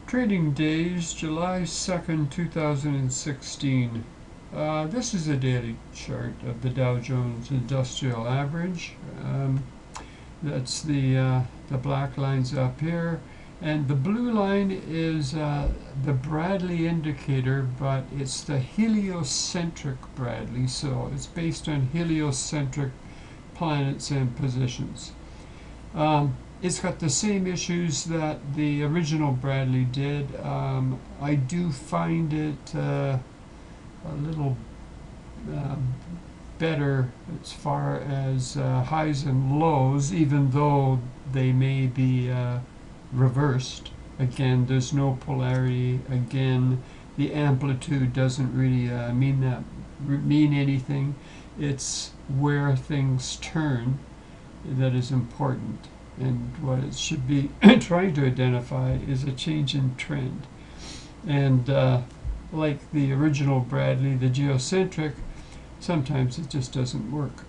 Trading days, July 2nd, 2016. This is a daily chart of the Dow Jones Industrial Average. That's the black lines up here. And the blue line is the Bradley indicator, but it's the heliocentric Bradley, so it's based on heliocentric planets and positions. It's got the same issues that the original Bradley did. I do find it a little better as far as highs and lows, even though they may be reversed. Again, there's no polarity. Again, the amplitude doesn't really mean anything. It's where things turn that is important. And what it should be trying to identify is a change in trend. And like the original Bradley, the geocentric, sometimes it just doesn't work.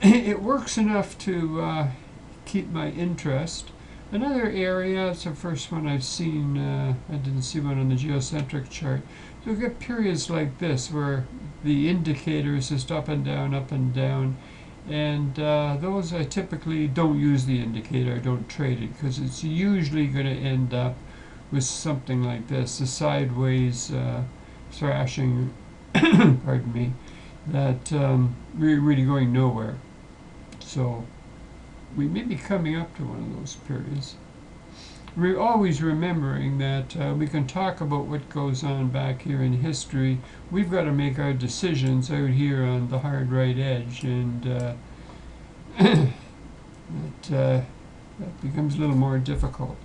It works enough to keep my interest. Another area, it's the first one I've seen, I didn't see one on the geocentric chart. You'll get periods like this where the indicator is just up and down, and those I typically don't use the indicator, I don't trade it, because it's usually going to end up with something like this, a sideways thrashing, pardon me, that really going nowhere. So we may be coming up to one of those periods. We're always remembering that we can talk about what goes on back here in history. We've got to make our decisions out here on the hard right edge, and that becomes a little more difficult.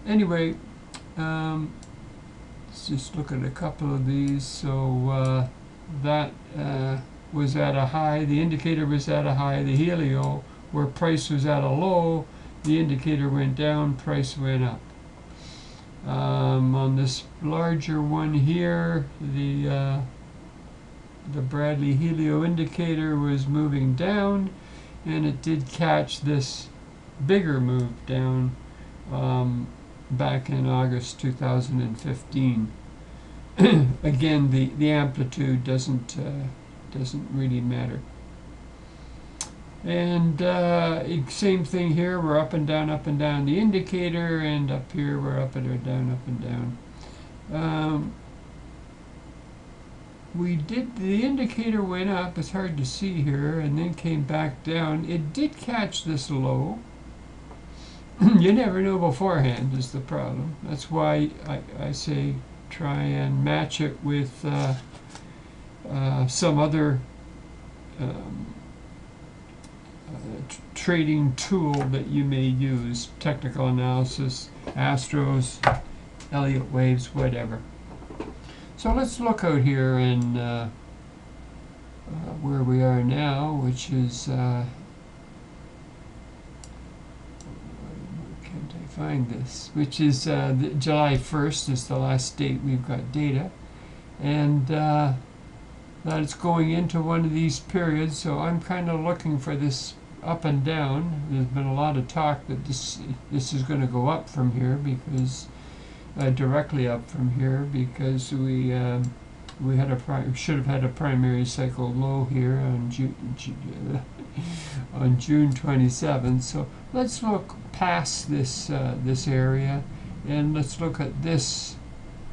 Anyway, let's just look at a couple of these. So that was at a high, the indicator was at a high, the helio, where price was at a low, the indicator went down, price went up. On this larger one here, the BradleyHelio indicator was moving down, and it did catch this bigger move down back in August 2015. Again, the amplitude doesn't really matter. And same thing here, we're up and down the indicator, and up here we're up and down. The indicator went up, it's hard to see here, and then came back down. It did catch this low. You never know beforehand is the problem. That's why I say try and match it with some other trading tool that you may use, technical analysis, Astros, Elliott waves, whatever. So let's look out here and where we are now, which is can't I find this, which is July 1st is the last date we've got data, and that it's going into one of these periods. So I'm kind of looking for this up and down. There's been a lot of talk that this is going to go up from here, because directly up from here, because we should have had a primary cycle low here on June 27th. So let's look past this this area, and let's look at this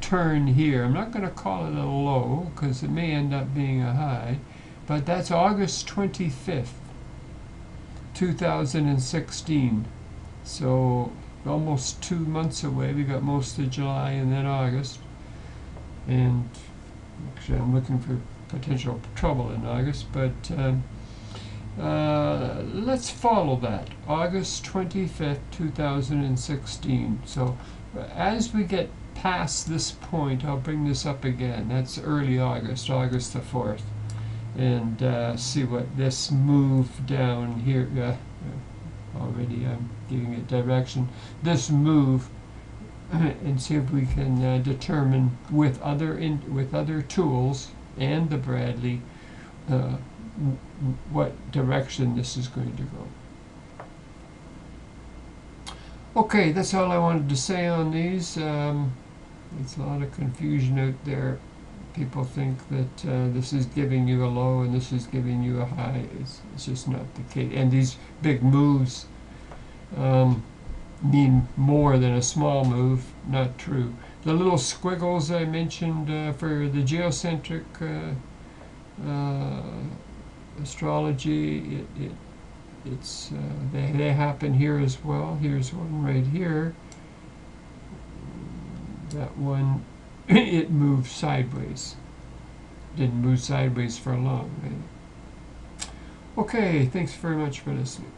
turn here. I'm not going to call it a low because it may end up being a high, but that's August 25th, 2016. So almost 2 months away. We got most of July and then August, and actually I'm looking for potential trouble in August, but let's follow that. August 25th, 2016. So as we get past this point, I'll bring this up again. That's early August, August the 4th, and see what this move down here, already I'm giving it direction, this move, and see if we can determine with other tools and the Bradley what direction this is going to go. Okay, that's all I wanted to say on these. There's a lot of confusion out there. People think that this is giving you a low and this is giving you a high. It's just not the case. And these big moves um, mean more than a small move. Not true. The little squiggles I mentioned for the geocentric uh, astrology, they happen here as well. Here's one right here. That one, it moved sideways. Didn't move sideways for long. Right? Okay, thanks very much for listening.